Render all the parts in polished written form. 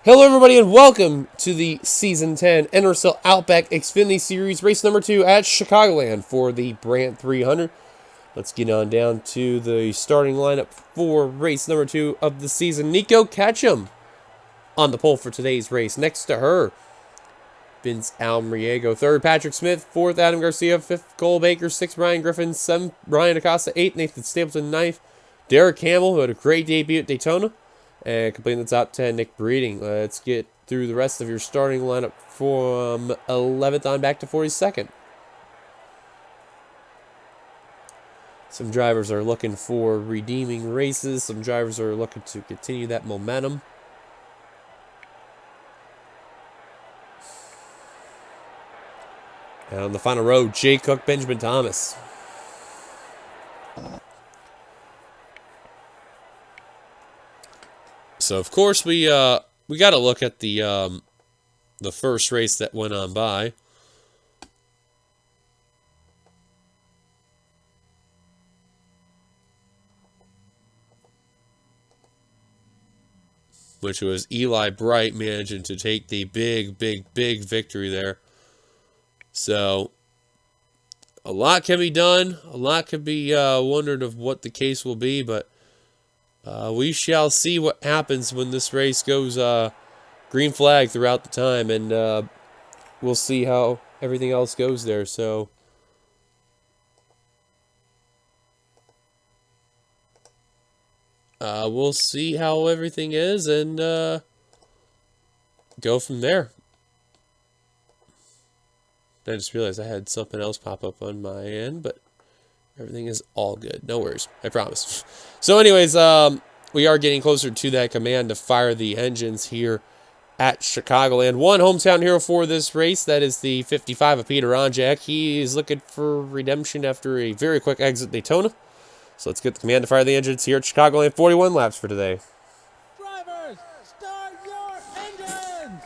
Hello everybody and welcome to the Season 10 NRSL Outback Xfinity Series race number 2 at Chicagoland for the Brandt 300. Let's get on down to the starting lineup for race number 2 of the season. Nico Ketchum on the pole for today's race. Next to her, Vince Almriego. Third, Patrick Smith. Fourth, Adam Garcia. Fifth, Cole Baker. Sixth, Ryan Griffin. Seventh, Ryan Acosta. Eighth, Nathan Stapleton. Ninth, Derek Campbell, who had a great debut at Daytona. And completing the top 10, Nick Breeding. Let's get through the rest of your starting lineup from 11th on back to 42nd. Some drivers are looking for redeeming races. Some drivers are looking to continue that momentum. And on the final row, Jay Cook, Benjamin Thomas. So of course we got to look at the first race that went on by. Which was Eli Bright managing to take the big victory there. So a lot can be done. A lot can be wondered of what the case will be, but we shall see what happens when this race goes green flag throughout the time, and we'll see how everything else goes there. So we'll see how everything is and go from there. I just realized I had something else pop up on my end, but everything is all good. No worries. I promise. So anyways, we are getting closer to that command to fire the engines here at Chicagoland. One hometown hero for this race, that is the 55 of Peter Onjak. He is looking for redemption after a very quick exit Daytona. So let's get the command to fire the engines here at Chicagoland. 41 laps for today. Drivers, start your engines!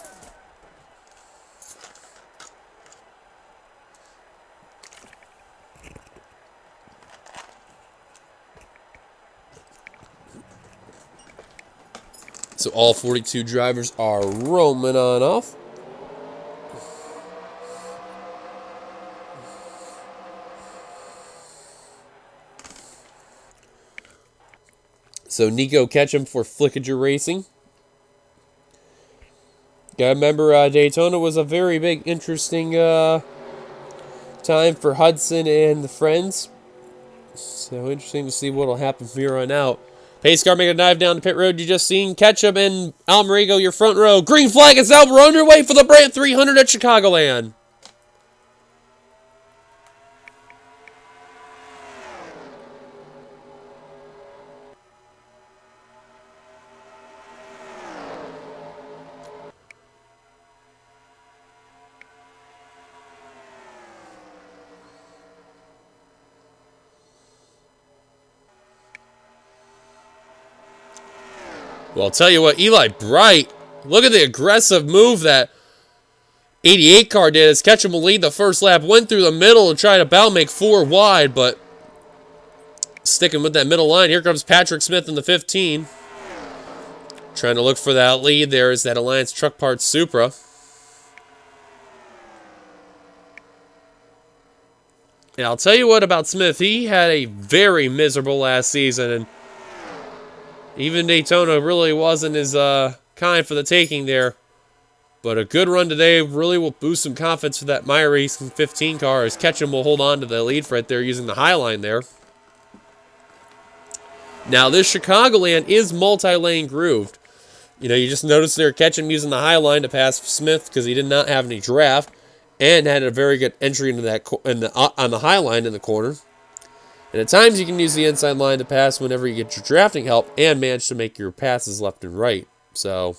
So all 42 drivers are roaming on off. So Nico Ketchum for Flickager Racing. Gotta remember Daytona was a very big, interesting time for Hudson and the friends. So interesting to see what will happen from here on out. Pace car making a dive down the pit road. You just seen Ketchum and Almriego, your front row. Green flag is out. We're underway for the Brandt 300 at Chicagoland. Well, I'll tell you what, Eli Bright, look at the aggressive move that 88 car did as Ketchum will lead the first lap. Went through the middle and tried to about make 4 wide, but sticking with that middle line. Here comes Patrick Smith in the 15. Trying to look for that lead there is that Alliance Truck Parts Supra. And I'll tell you what about Smith. He had a very miserable last season, and even Daytona really wasn't as kind for the taking there. But a good run today really will boost some confidence for that Meyer Racing 15 car as Ketchum will hold on to the lead right there using the high line there. Now this Chicagoland is multi-lane grooved. You know, you just notice there Ketchum using the high line to pass Smith because he did not have any draft and had a very good entry into that on the high line in the corner. And at times you can use the inside line to pass whenever you get your drafting help and manage to make your passes left and right. So,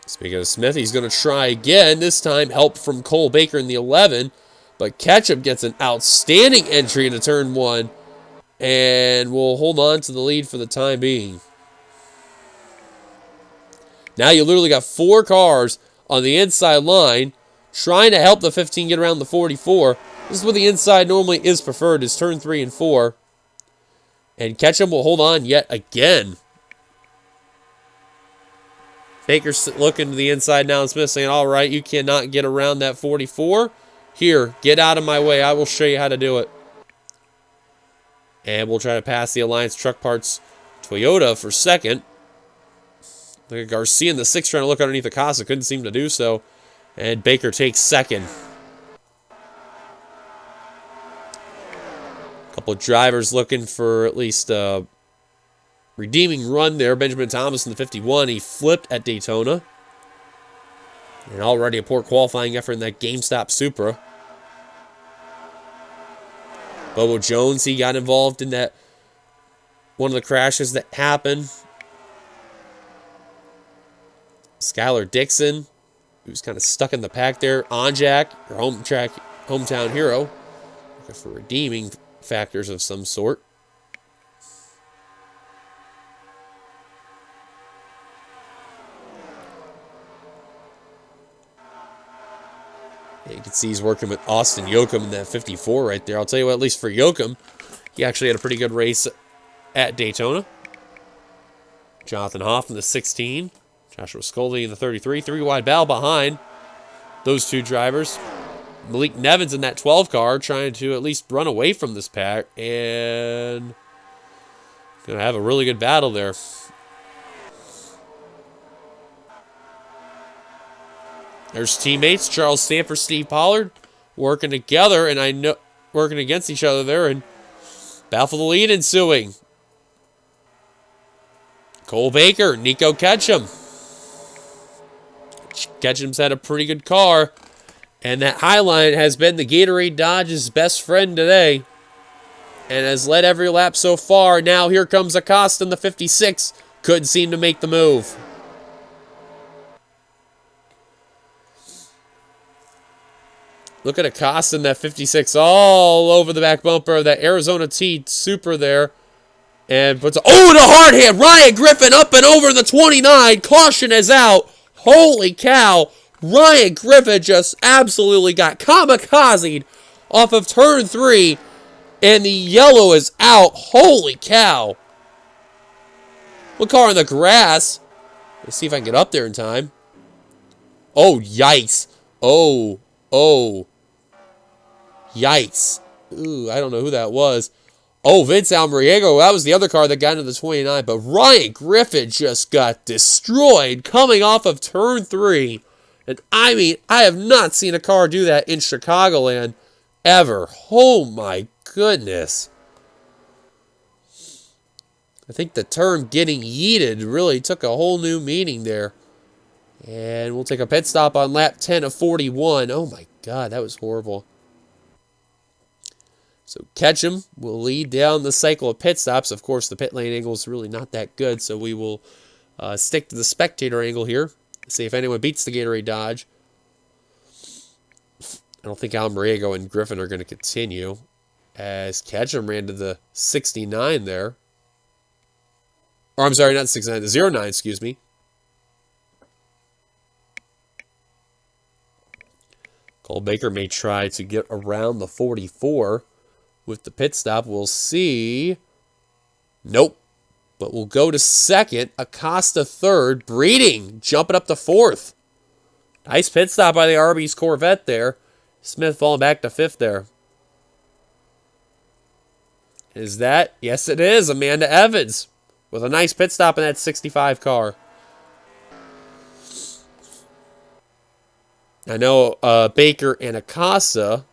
speaking of Smith, he's going to try again. This time help from Cole Baker in the 11. But Ketchum gets an outstanding entry into turn 1 and will hold on to the lead for the time being. Now you literally got 4 cars on the inside line trying to help the 15 get around the 44. This is what the inside normally is preferred, is turn 3 and 4. And Ketchum will hold on yet again. Baker's looking to the inside now and Smith saying, all right, you cannot get around that 44. Here, get out of my way. I will show you how to do it. And we'll try to pass the Alliance Truck Parts Toyota for second. Look at Garcia in the 6th trying to look underneath the Acosta. Couldn't seem to do so. And Baker takes second. A couple of drivers looking for at least a redeeming run there. Benjamin Thomas in the 51. He flipped at Daytona. And already a poor qualifying effort in that GameStop Supra. Bobo Jones, he got involved in that one of the crashes that happened. Skylar Dixon, who's kind of stuck in the pack there. Onjak, your hometown hero, looking for redeeming factors of some sort. You can see he's working with Austin Yoakum in that 54 right there. I'll tell you what, at least for Yoakum, he actually had a pretty good race at Daytona. Jonathan Hoff in the 16. Joshua Scully in the 33. 3 wide battle behind those two drivers. Malik Nevins in that 12 car trying to at least run away from this pack. And going to have a really good battle there. There's teammates, Charles Stanford, Steve Pollard, working together, and I know working against each other there, and battle for the lead ensuing. Cole Baker, Nico Ketchum. Ketchum's had a pretty good car, and that Highline has been the Gatorade Dodge's best friend today, and has led every lap so far. Now here comes Acosta in the 56. Couldn't seem to make the move. Look at Acosta in that 56 all over the back bumper of that Arizona T Supra there. And puts the hard hand. Ryan Griffin up and over the 29. Caution is out. Holy cow. Ryan Griffin just absolutely got kamikazed off of turn 3. And the yellow is out. Holy cow. One car in the grass. Let's see if I can get up there in time. Oh, yikes. Oh. Yikes. Ooh, I don't know who that was. Oh, Vince Almariego. That was the other car that got into the 29. But Ryan Griffin just got destroyed coming off of turn 3. And I mean, I have not seen a car do that in Chicagoland ever. Oh my goodness. I think the term getting yeeted really took a whole new meaning there. And we'll take a pit stop on lap 10 of 41. Oh my God, that was horrible. So Ketchum will lead down the cycle of pit stops. Of course, the pit lane angle is really not that good, so we will stick to the spectator angle here. See if anyone beats the Gatorade Dodge. I don't think Almariego and Griffin are going to continue, as Ketchum ran to the 69 there. Or I'm sorry, not 69, the 09, excuse me. Cole Baker may try to get around the 44 with the pit stop. We'll see. Nope. But we'll go to second. Acosta third. Breeding jumping up to 4th. Nice pit stop by the Arby's Corvette there. Smith falling back to 5th there. Is that? Yes, it is. Amanda Evans with a nice pit stop in that 65 car. I know Baker and Acosta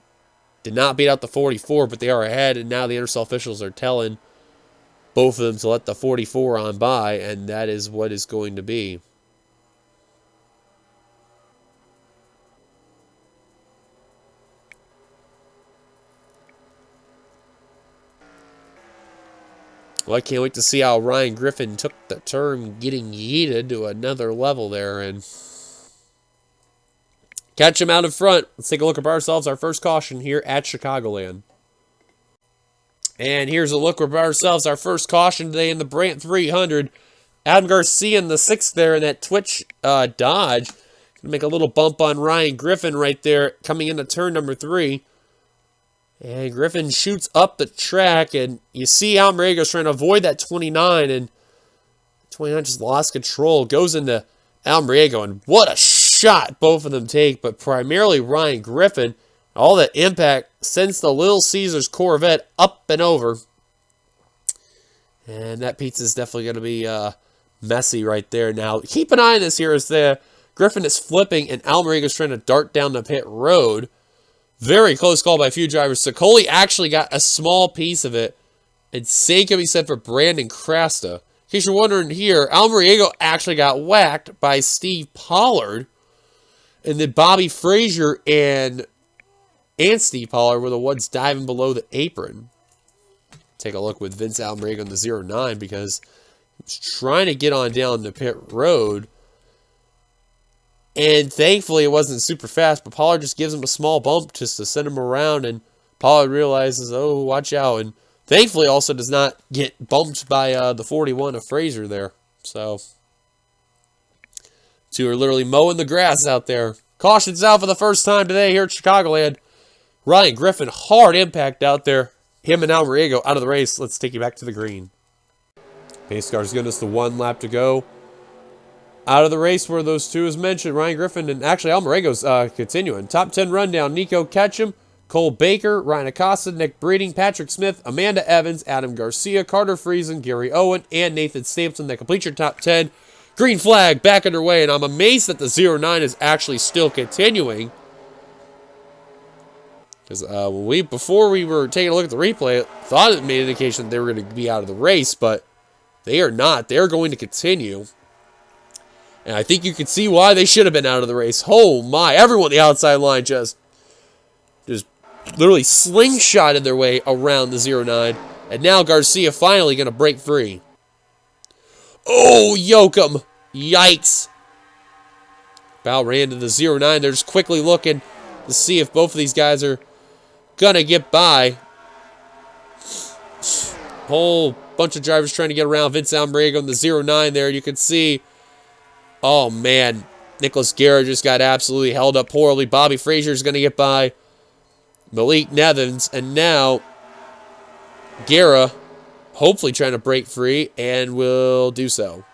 did not beat out the 44, but they are ahead, and now the NRSL officials are telling both of them to let the 44 on by, and that is what is going to be. Well, I can't wait to see how Ryan Griffin took the term getting yeeted to another level there, and catch him out in front. Let's take a look at ourselves. Our first caution here at Chicagoland. And here's a look at ourselves. Our first caution today in the Brandt 300. Adam Garcia in the 6th there in that Twitch Dodge. Going to make a little bump on Ryan Griffin right there coming into turn number 3. And Griffin shoots up the track. And you see Almarego's trying to avoid that 29. And 29 just lost control. Goes into Almriego, and what a shot both of them take, but primarily Ryan Griffin. All that impact sends the Little Caesars Corvette up and over. And that pizza is definitely going to be messy right there. Now, keep an eye on this here as Griffin is flipping and Almriego is trying to dart down the pit road. Very close call by a few drivers. Sicoli actually got a small piece of it. And same can be said for Brandon Crasta. In case you're wondering here, Almriego actually got whacked by Steve Pollard. And then Bobby Frazier and Steve Pollard were the ones diving below the apron. Take a look with Vince Almriego in the 09 because he was trying to get on down the pit road. And thankfully it wasn't super fast, but Pollard just gives him a small bump just to send him around. And Pollard realizes, oh, watch out. And thankfully also does not get bumped by the 41 of Frazier there. So, two are literally mowing the grass out there. Caution's out for the first time today here at Chicagoland. Ryan Griffin, hard impact out there. Him and Almriego out of the race. Let's take you back to the green. Pace car's giving us the 1 lap to go. Out of the race where those two as mentioned, Ryan Griffin and actually Almriego's continuing. Top 10 rundown, Nico Ketchum, Cole Baker, Ryan Acosta, Nick Breeding, Patrick Smith, Amanda Evans, Adam Garcia, Carter Friesen, Gary Owen, and Nathan Stapleton. That complete your top 10. Green flag back underway, and I'm amazed that the 09 is actually still continuing. Because before we were taking a look at the replay, I thought it made an indication that they were going to be out of the race, but they are not. They're going to continue. And I think you can see why they should have been out of the race. Oh my, everyone on the outside line just literally slingshotted their way around the 09. And now Garcia finally going to break free. Oh, Yoakum. Yikes. About ran to the 09. They're just quickly looking to see if both of these guys are going to get by. Whole bunch of drivers trying to get around Vince Almriego in the 09 there. You can see, oh man, Nicholas Guerra just got absolutely held up poorly. Bobby Frazier is going to get by Malik Nevins. And now Guerra hopefully trying to break free and will do so.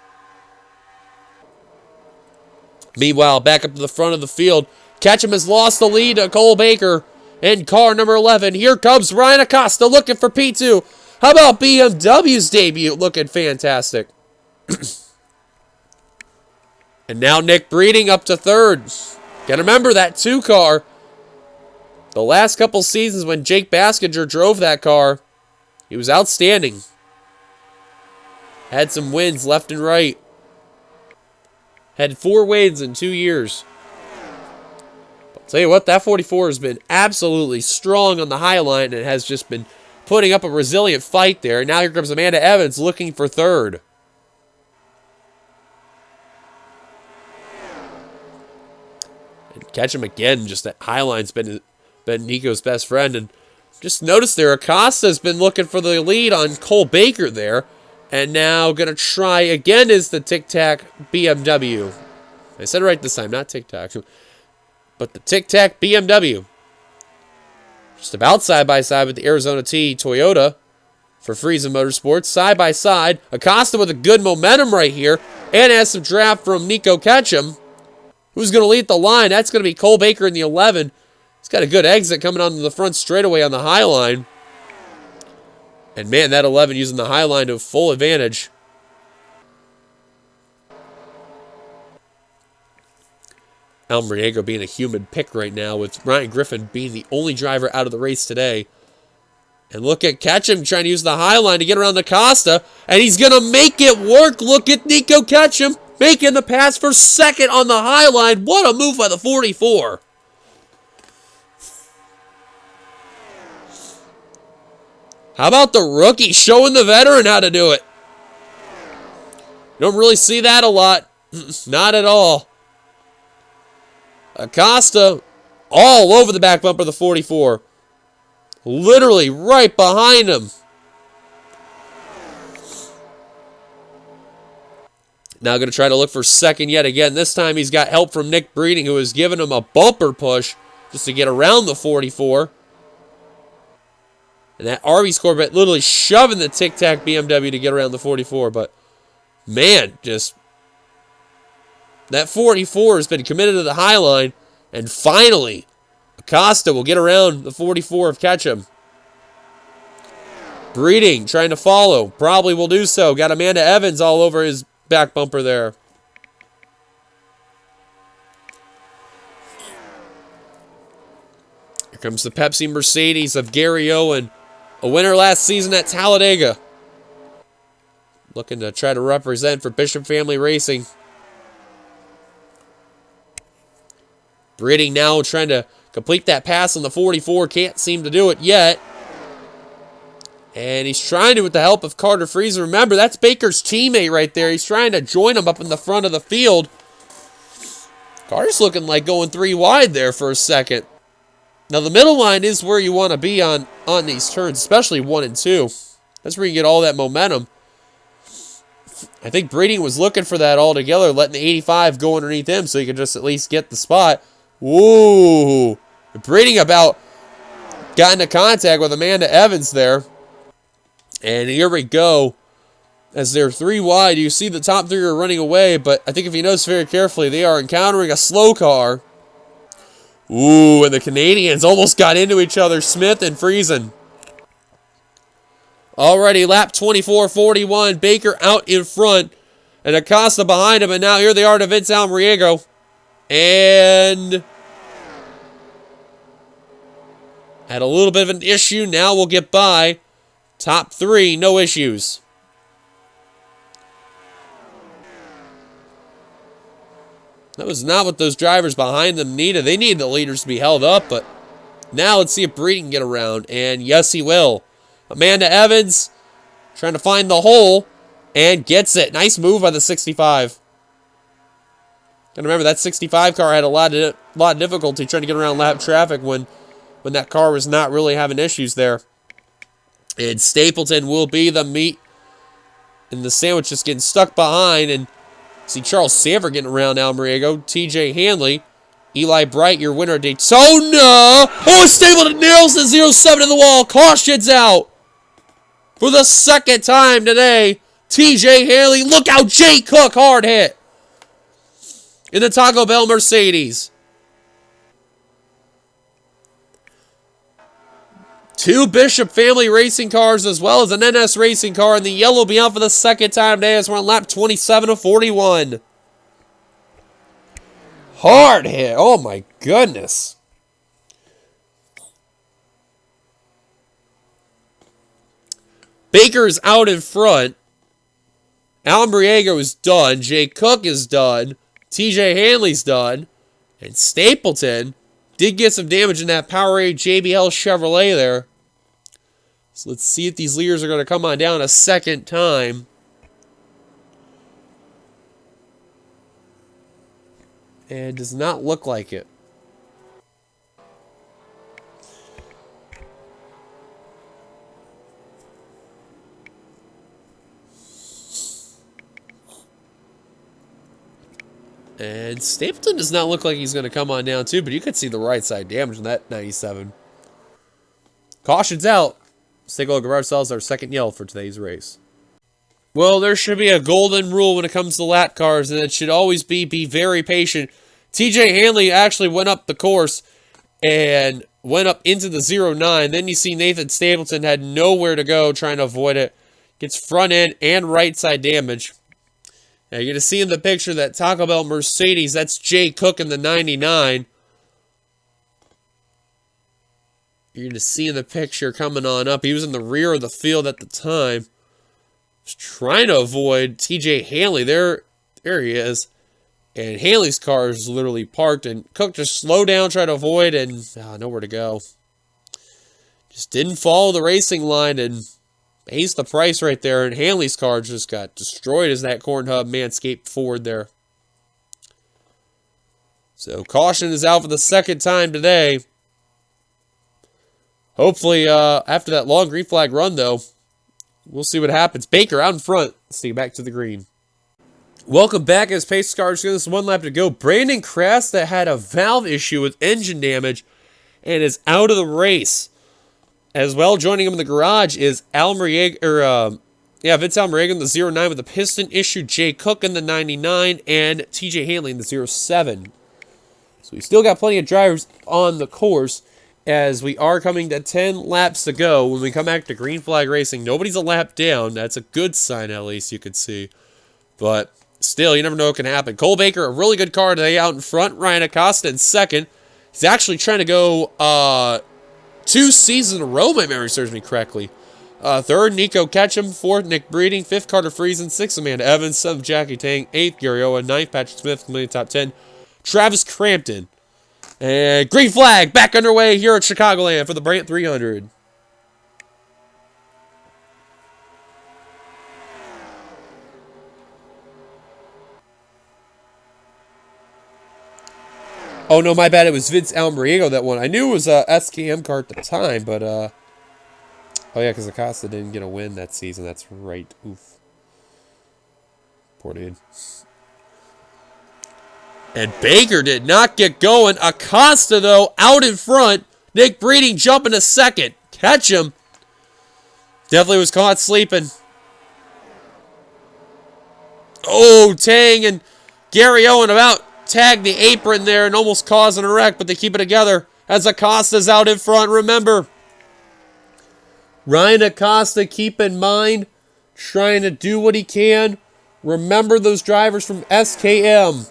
Meanwhile, back up to the front of the field, Ketchum has lost the lead to Cole Baker in car number 11. Here comes Ryan Acosta looking for P2. How about BMW's debut? Looking fantastic. And now Nick Breeding up to third. Gotta remember that 2 car. The last couple seasons when Jake Baskinger drove that car, he was outstanding. Had some wins left and right. Had 4 wins in 2 years. But I'll tell you what, that 44 has been absolutely strong on the high line and has just been putting up a resilient fight there. Now here comes Amanda Evans looking for third. And Ketchum again, just that high line's been Nico's best friend. And just notice there, Acosta's been looking for the lead on Cole Baker there. And now going to try again is the Tic Tac BMW. I said it right this time, not Tic Tac. But the Tic Tac BMW. Just about side by side with the Arizona T Toyota for Friesen Motorsports. Side by side. Acosta with a good momentum right here. And has some draft from Nico Ketchum. Who's going to lead the line? That's going to be Cole Baker in the 11. He's got a good exit coming onto the front straightaway on the high line. And man, that 11 using the high line to full advantage. Almriego being a human pick right now with Ryan Griffin being the only driver out of the race today. And look at Ketchum trying to use the high line to get around Acosta. And he's going to make it work. Look at Nico Ketchum making the pass for second on the high line. What a move by the 44. How about the rookie showing the veteran how to do it? You don't really see that a lot. Not at all. Acosta all over the back bumper of the 44. Literally right behind him. Now going to try to look for second yet again. This time he's got help from Nick Breeding, who has given him a bumper push just to get around the 44. And that Arby's Corvette literally shoving the Tic Tac BMW to get around the 44. But, man, just That 44 has been committed to the high line. And finally, Acosta will get around the 44 of Ketchum. Breeding, trying to follow. Probably will do so. Got Amanda Evans all over his back bumper there. Here comes the Pepsi Mercedes of Gary Owen. A winner last season at Talladega. Looking to try to represent for Bishop Family Racing. Breeding now trying to complete that pass on the 44. Can't seem to do it yet. And he's trying to with the help of Carter Friesen. Remember, that's Baker's teammate right there. He's trying to join him up in the front of the field. Carter's looking like going 3 wide there for a second. Now, the middle line is where you want to be on these turns, especially 1 and 2. That's where you get all that momentum. I think Breeding was looking for that altogether, letting the 85 go underneath him so he could just at least get the spot. Ooh. Breeding about got into contact with Amanda Evans there. And here we go. As they're 3 wide, you see the top 3 are running away, but I think if you notice very carefully, they are encountering a slow car. Ooh, and the Canadians almost got into each other, Smith and Friesen. Already lap 24:41, Baker out in front, and Acosta behind him, and now here they are to Vince Almriego. And had a little bit of an issue, now we'll get by. Top 3, no issues. That was not what those drivers behind them needed. They needed the leaders to be held up, but now let's see if Breeding can get around. And yes, he will. Amanda Evans trying to find the hole and gets it. Nice move by the 65. And remember, that 65 car had a lot of difficulty trying to get around lap traffic when that car was not really having issues there. And Stapleton will be the meat. And the sandwich just getting stuck behind. And see Charles Sanford getting around Almriego. TJ Hanley. Eli Bright, your winner at Daytona. Oh, Stapleton nails the 07 in the wall. Caution's out. For the second time today. TJ Hanley. Look out, Jay Cook. Hard hit. In the Taco Bell Mercedes. 2 Bishop Family Racing cars as well as an NS Racing car. And the yellow will be out for the second time today as we're on lap 27 of 41. Hard hit. Oh my goodness. Baker's out in front. Almriego is done. Jay Cook is done. TJ Hanley's done. And Stapleton did get some damage in that Powerade JBL Chevrolet there. So let's see if these leaders are going to come on down a second time. And it does not look like it. And Stapleton does not look like he's going to come on down too, but you could see the right side damage in that 97. Caution's out. Sigel Guevara sells our second yell for today's race. Well, there should be a golden rule when it comes to lap cars, and it should always be very patient. TJ Hanley actually went up the course and went up into the 09. Then you see Nathan Stapleton had nowhere to go trying to avoid it. Gets front end and right side damage. Now you're going to see in the picture that Taco Bell Mercedes, that's Jay Cook in the 99. You're going to see in the picture coming on up. He was in the rear of the field at the time. Was trying to avoid TJ Hanley. There he is. And Hanley's car is literally parked. And Cook just slowed down, tried to avoid, and nowhere to go. Just didn't follow the racing line and pays the price right there. And Hanley's car just got destroyed as that corn hub manscaped forward there. So caution is out for the second time today. Hopefully, after that long green flag run, though, we'll see what happens. Baker out in front. Let's see, back to the green. Welcome back as pace cars. There's one lap to go. Brandon Kraft that had a valve issue with engine damage and is out of the race. As well, joining him in the garage is Yeah, Vince Almerega in the 09 with the piston issue. Jay Cook in the 99. And TJ Hanley in the 07. So we still got plenty of drivers on the course as we are coming to 10 laps to go. When we come back to green flag racing, nobody's a lap down. That's a good sign, at least you could see. But still, you never know what can happen. Cole Baker, a really good car today out in front. Ryan Acosta in second. He's actually trying to go 2 seasons in a row, my memory serves me correctly. Third, Nico Ketchum. Fourth, Nick Breeding. Fifth, Carter Friesen. Sixth, Amanda Evans. Seventh, Jackie Tang. Eighth, Gary Owen. Ninth, Patrick Smith. Completing top 10. Travis Crampton. And green flag back underway here at Chicagoland for the Brandt 300. Oh, no, my bad. It was Vince Almeriego that won. I knew it was a SKM car at the time, but, oh, yeah, because Acosta didn't get a win that season. That's right. Oof. Poor dude. And Baker did not get going. Acosta, though, out in front. Nick Breeding jumping to second. Catch him. Definitely was caught sleeping. Oh, Tang and Gary Owen about tagged the apron there and almost causing a wreck, but they keep it together as Acosta's out in front. Remember, Ryan Acosta, keep in mind, trying to do what he can. Remember those drivers from SKM.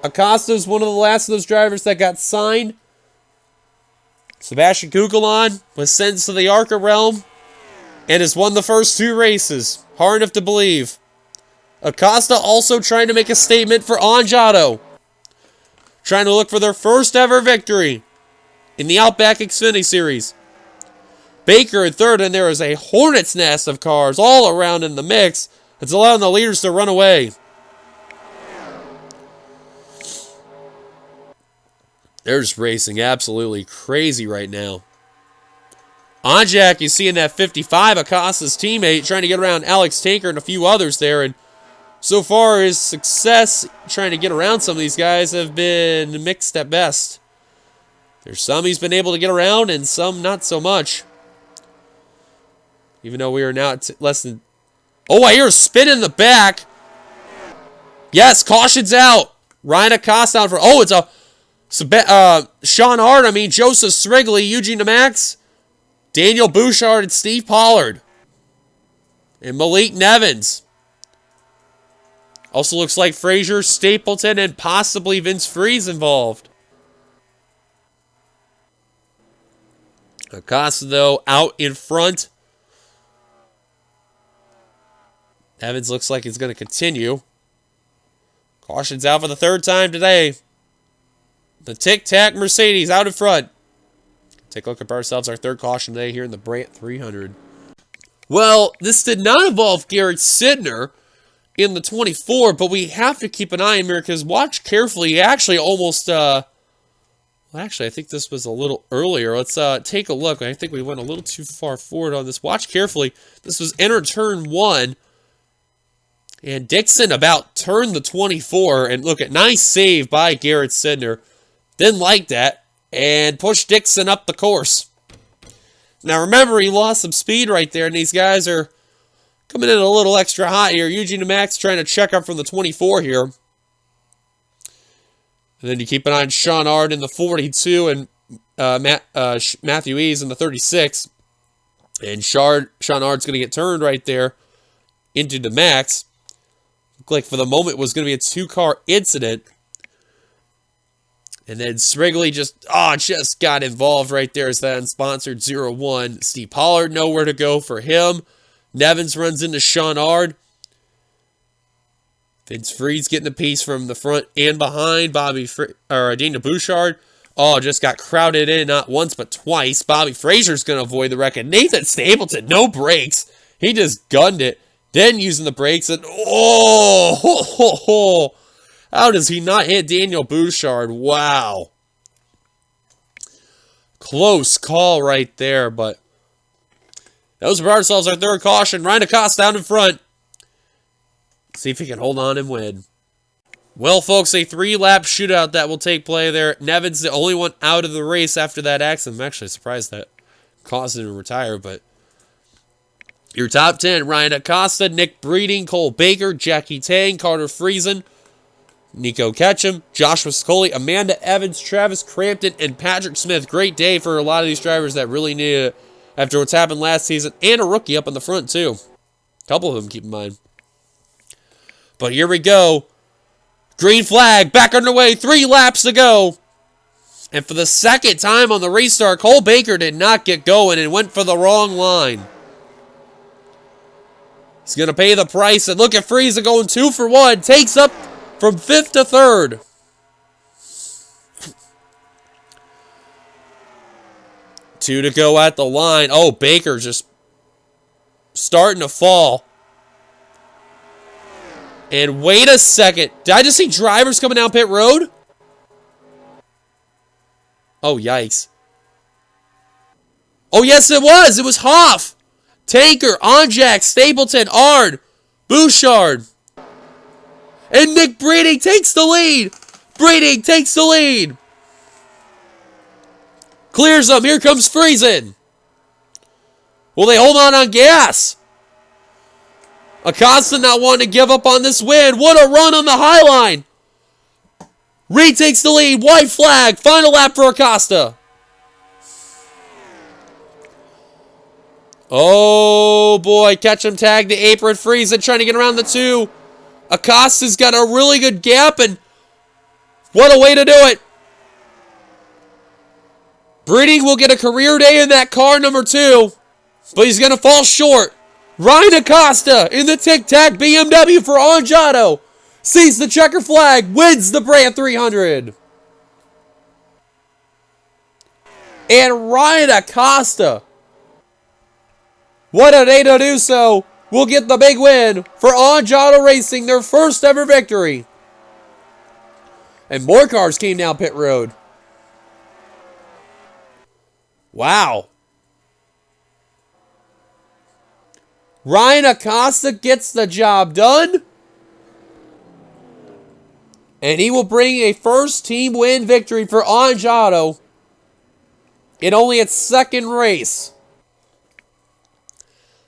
Acosta is one of the last of those drivers that got signed. Sebastian Kugelon was sentenced to the Arca realm and has won the first 2 races. Hard enough to believe. Acosta also trying to make a statement for Anjato. Trying to look for their first ever victory in the Outback Xfinity Series. Baker in third, and there is a hornet's nest of cars all around in the mix. It's allowing the leaders to run away. They're just racing absolutely crazy right now. Anjak, you see in that 55, Acosta's teammate, trying to get around Alex Tanker and a few others there. And so far, his success trying to get around some of these guys have been mixed at best. There's some he's been able to get around and some not so much. Even though we are now at less than... Oh, I hear a spin in the back. Yes, caution's out. Ryan Acosta out for... Oh, it's a... Sean Hart, Joseph Srigley, Eugene DeMax, Daniel Bouchard, and Steve Pollard. And Malik Nevins. Also looks like Frazier, Stapleton, and possibly Vince Freeze involved. Acosta, though, out in front. Evans looks like he's going to continue. Caution's out for the 3rd time today. The Tic Tac Mercedes out in front. Take a look at ourselves, our 3rd caution today here in the Brandt 300. Well, this did not involve Garrett Sidner in the 24, but we have to keep an eye on here because watch carefully. He actually almost, well, actually, I think this was a little earlier. Let's take a look. I think we went a little too far forward on this. Watch carefully. This was enter turn 1. And Dixon about turned the 24. And look at nice save by Garrett Sidner. Didn't like that. And pushed Dixon up the course. Now remember, he lost some speed right there. And these guys are coming in a little extra hot here. Eugene Max trying to check up from the 24 here. And then you keep an eye on Sean Ard in the 42 and Matthew Ease in the 36. And Sean Ard's going to get turned right there into the Max. Looked like for the moment it was going to be a 2-car incident. And then Srigley just got involved right there as that unsponsored 0-1. Steve Pollard nowhere to go for him. Nevins runs into Sean Ard. Vince Freeze getting a piece from the front and behind. Daniel Bouchard. Just got crowded in not once but twice. Bobby Frazier's going to avoid the wreck. And Nathan Stapleton, no brakes. He just gunned it. Then using the brakes and how does he not hit Daniel Bouchard? Wow. Close call right there, but those are ourselves our 3rd caution. Ryan Acosta down in front. See if he can hold on and win. Well, folks, a 3-lap shootout that will take play there. Nevins, the only one out of the race after that accident. I'm actually surprised that caused him to retire, but Your top 10, Ryan Acosta, Nick Breeding, Cole Baker, Jackie Tang, Carter Friesen, Nico Ketchum, Joshua Scully, Amanda Evans, Travis Crampton, and Patrick Smith. Great day for a lot of these drivers that really needed it after what's happened last season, and a rookie up in the front, too. A couple of them, keep in mind. But here we go. Green flag, back underway, 3 laps to go. And for the second time on the restart, Cole Baker did not get going and went for the wrong line. He's going to pay the price, and look at Friesen going 2 for 1. Takes up from 5th to 3rd. Two to go at the line. Oh, Baker just starting to fall. And wait a second. Did I just see drivers coming down pit road? Oh, yikes. Oh, yes, it was. It was Hoff, Tanker, Onjak, Stapleton, Ard, Bouchard. And Nick Breeding takes the lead. Breeding takes the lead. Clears them. Here comes Friesen. Will they hold on gas? Acosta not wanting to give up on this win. What a run on the high line. Reed takes the lead. White flag. Final lap for Acosta. Oh, boy. Ketchum tagged the apron. Friesen trying to get around the 2. Acosta's got a really good gap, and what a way to do it. Breeding will get a career day in that car, number 2, but he's going to fall short. Ryan Acosta in the tic-tac BMW for Angiato sees the checker flag, wins the Brandt 300. And Ryan Acosta, what a day to do so, will get the big win for Angiato Racing, their first ever victory. And more cars came down pit road. Wow. Ryan Acosta gets the job done. And he will bring a first team win victory for Angiato in only its second race.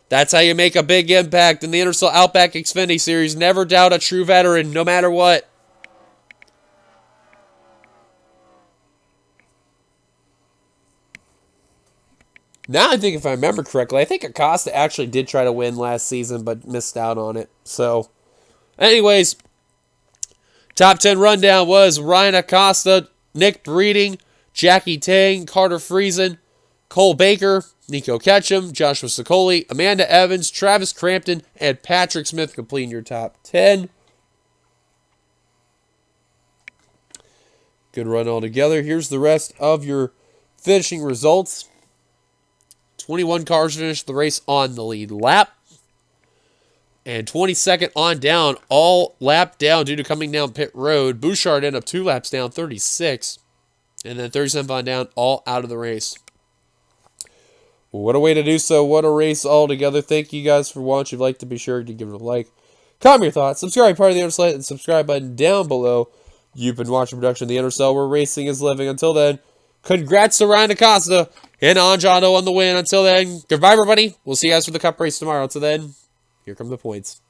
That's how you make a big impact in the NRSL Outback Xfinity Series. Never doubt a true veteran, no matter what. Now I think if I remember correctly, I think Acosta actually did try to win last season, but missed out on it. So, anyways, top 10 rundown was Ryan Acosta, Nick Breeding, Jackie Tang, Carter Friesen, Cole Baker, Nico Ketchum, Joshua Sicoli, Amanda Evans, Travis Crampton, and Patrick Smith completing your top 10. Good run altogether. Here's the rest of your finishing results. 21 cars finished the race on the lead lap. And 22nd on down, all lap down due to coming down pit road. Bouchard ended up 2 laps down, 36. And then 37 on down, all out of the race. What a way to do so. What a race altogether. Thank you guys for watching. If you'd like to be sure to give it a like. Comment your thoughts. Subscribe, part of the NRSL, and subscribe button down below. You've been watching production of the NRSL, where racing is living. Until then, congrats to Ryan Acosta and Angiato on the win. Until then, goodbye, everybody. We'll see you guys for the Cup race tomorrow. Until then, here come the points.